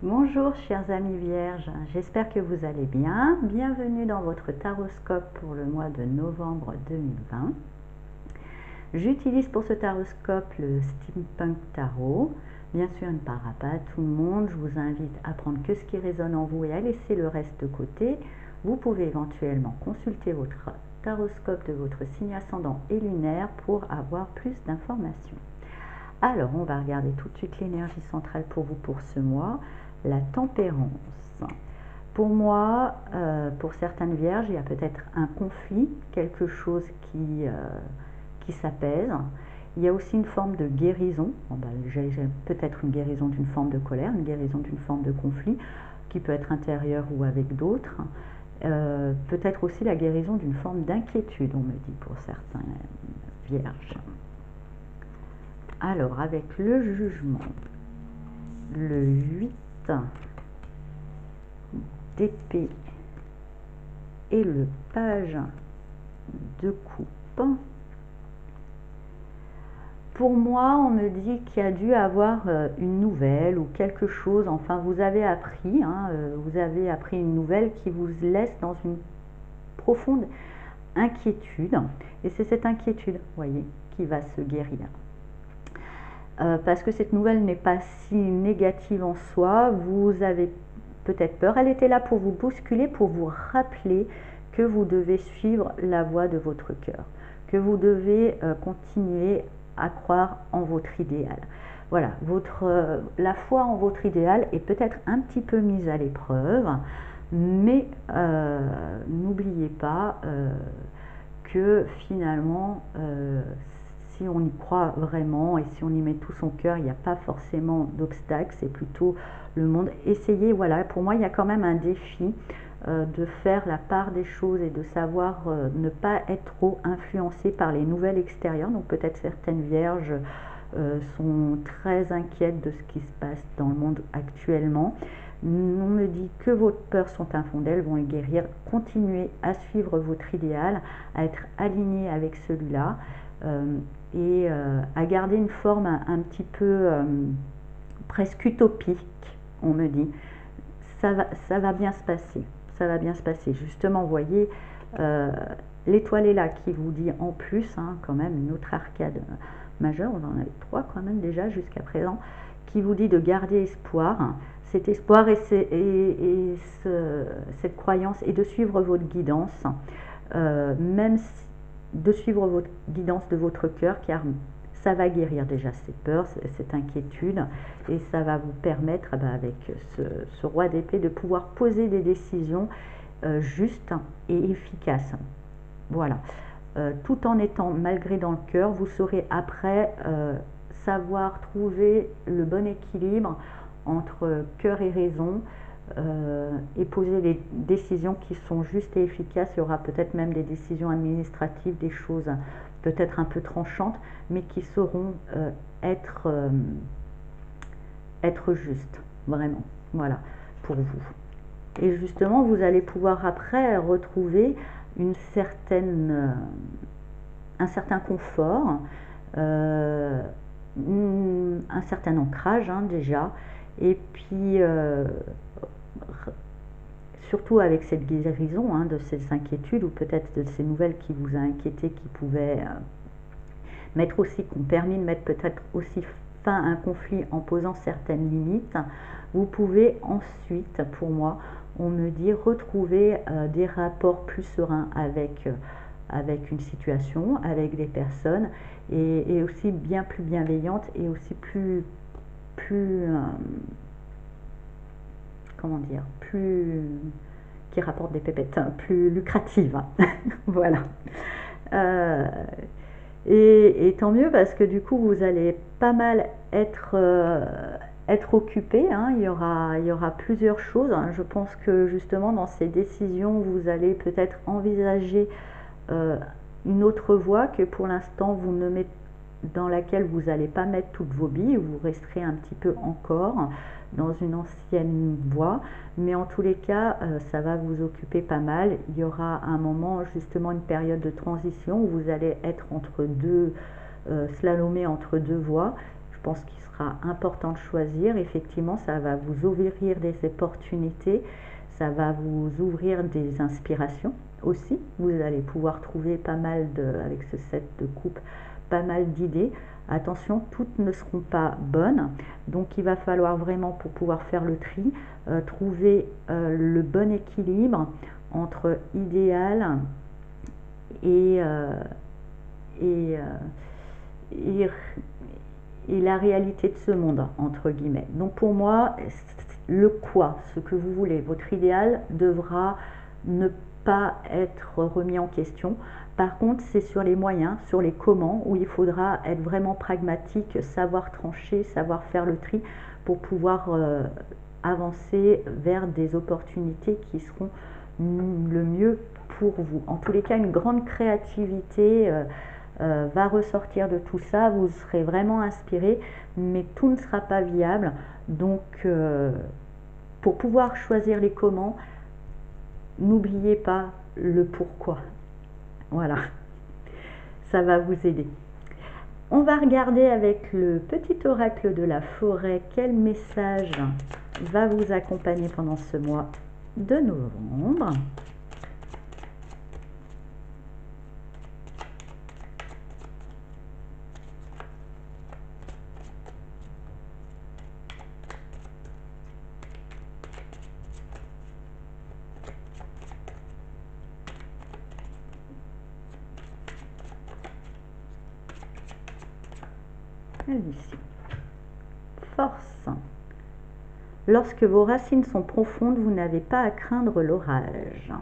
Bonjour chers amis vierges, j'espère que vous allez bien. Bienvenue dans votre taroscope pour le mois de novembre 2020. J'utilise pour ce taroscope le Steampunk Tarot. Bien sûr, il ne parlera pas à tout le monde. Je vous invite à prendre que ce qui résonne en vous et à laisser le reste de côté. Vous pouvez éventuellement consulter votre taroscope de votre signe ascendant et lunaire pour avoir plus d'informations. Alors, on va regarder tout de suite l'énergie centrale pour vous pour ce mois. La tempérance. Pour moi, pour certaines vierges, il y a peut-être un conflit, quelque chose qui s'apaise. Il y a aussi une forme de guérison. Bon, j'ai peut-être une guérison d'une forme de colère, une guérison d'une forme de conflit, qui peut être intérieure ou avec d'autres. Peut-être aussi la guérison d'une forme d'inquiétude, on me dit, pour certaines vierges. Alors, avec le jugement, le 8 d'épée et le page de coupe, pour moi, on me dit qu'il y a dû avoir une nouvelle ou quelque chose, enfin vous avez appris une nouvelle qui vous laisse dans une profonde inquiétude, et c'est cette inquiétude, voyez, qui va se guérir. Parce que cette nouvelle n'est pas si négative en soi, vous avez peut-être peur, elle était là pour vous bousculer, pour vous rappeler que vous devez suivre la voie de votre cœur, que vous devez continuer à croire en votre idéal. Voilà, la foi en votre idéal est peut-être un petit peu mise à l'épreuve, mais n'oubliez pas que finalement, si on y croit vraiment et si on y met tout son cœur, il n'y a pas forcément d'obstacle, c'est plutôt le monde. Essayez, voilà, pour moi il y a quand même un défi de faire la part des choses et de savoir ne pas être trop influencé par les nouvelles extérieures. Donc peut-être certaines vierges sont très inquiètes de ce qui se passe dans le monde actuellement. On me dit que vos peurs sont infondées, elles vont les guérir. Continuez à suivre votre idéal, à être aligné avec celui-là et à garder une forme un petit peu presque utopique, on me dit. Ça va bien se passer, ça va bien se passer. Justement, vous voyez, l'étoile est là qui vous dit en plus, quand même, une autre arcade majeure, on en avait 3 quand même déjà jusqu'à présent, qui vous dit de garder espoir. Cet espoir et cette croyance et de suivre votre guidance, même de suivre votre guidance de votre cœur, car ça va guérir déjà ces peurs, cette inquiétude, et ça va vous permettre, avec ce roi d'épée, de pouvoir poser des décisions justes et efficaces. Voilà. Tout en étant malgré dans le cœur, vous saurez après savoir trouver le bon équilibre entre cœur et raison et poser les décisions qui sont justes et efficaces. Il y aura peut-être même des décisions administratives, des choses peut-être un peu tranchantes, mais qui sauront être justes, vraiment, voilà, pour vous. Et justement, vous allez pouvoir après retrouver un certain confort, un certain ancrage déjà, et puis surtout avec cette guérison de ces inquiétudes ou peut-être de ces nouvelles qui vous a inquiété, qui pouvaient ont permis de mettre peut-être aussi fin à un conflit en posant certaines limites. Vous pouvez ensuite, pour moi, on me dit retrouver des rapports plus sereins avec une situation, avec des personnes, et aussi bien plus bienveillantes et aussi plus comment dire, qui rapportent des pépettes, plus lucratives. Voilà. Et tant mieux, parce que du coup vous allez pas mal être occupé, il y aura plusieurs choses. Je pense que justement dans ces décisions vous allez peut-être envisager une autre voie que pour l'instant dans laquelle vous n'allez pas mettre toutes vos billes, vous resterez un petit peu encore dans une ancienne voie, mais en tous les cas ça va vous occuper pas mal. Il y aura un moment, justement une période de transition où vous allez être entre deux, slalomer entre deux voies. Je pense qu'il sera important de choisir. Effectivement, ça va vous ouvrir des opportunités, ça va vous ouvrir des inspirations aussi. Vous allez pouvoir trouver pas mal avec ce set de coupe, pas mal d'idées. Attention, toutes ne seront pas bonnes, donc il va falloir vraiment, pour pouvoir faire le tri, trouver le bon équilibre entre idéal et, et, et, et la réalité de ce monde, entre guillemets. Donc pour moi, le quoi, ce que vous voulez, votre idéal devra ne pas être remis en question. Par contre, c'est sur les moyens, sur les comment, où il faudra être vraiment pragmatique, savoir trancher, savoir faire le tri pour pouvoir avancer vers des opportunités qui seront le mieux pour vous. En tous les cas, une grande créativité va ressortir de tout ça, vous serez vraiment inspiré, mais tout ne sera pas viable. Donc, pour pouvoir choisir les comment, n'oubliez pas le pourquoi. Voilà, ça va vous aider. On va regarder avec le petit oracle de la forêt quel message va vous accompagner pendant ce mois de novembre. Ici. Force. Lorsque vos racines sont profondes, vous n'avez pas à craindre l'orage.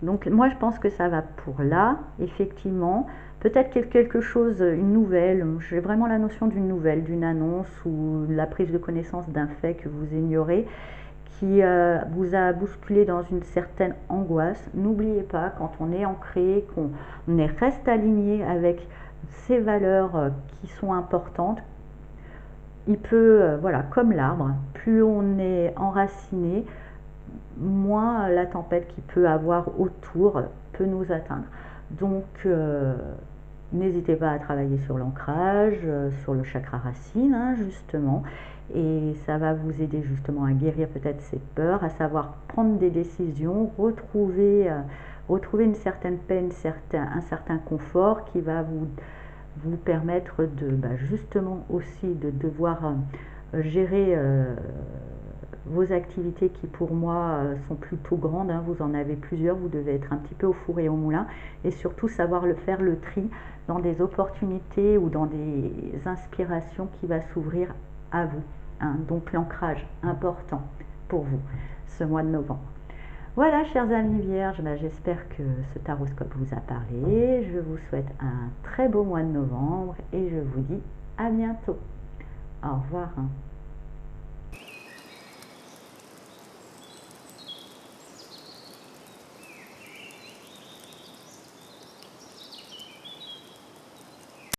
Donc moi je pense que ça va pour là, effectivement. Peut-être quelque chose, une nouvelle, j'ai vraiment la notion d'une nouvelle, d'une annonce ou la prise de connaissance d'un fait que vous ignorez, qui vous a bousculé dans une certaine angoisse. N'oubliez pas, quand on est ancré, qu'on reste aligné avec ces valeurs qui sont importantes, il peut, voilà, comme l'arbre, plus on est enraciné, moins la tempête qu'il peut avoir autour peut nous atteindre. Donc, n'hésitez pas à travailler sur l'ancrage, sur le chakra racine, hein, justement, et ça va vous aider justement à guérir peut-être cette peur, à savoir prendre des décisions, retrouver une certaine paix, un certain confort qui va vous permettre de justement aussi de devoir gérer vos activités qui pour moi sont plutôt grandes, hein, vous en avez plusieurs, vous devez être un petit peu au four et au moulin, et surtout savoir faire le tri dans des opportunités ou dans des inspirations qui va s'ouvrir à vous, hein. Donc l'ancrage, important pour vous ce mois de novembre. Voilà, chers amis vierges, j'espère que ce taroscope vous a parlé. Je vous souhaite un très beau mois de novembre et je vous dis à bientôt. Au revoir.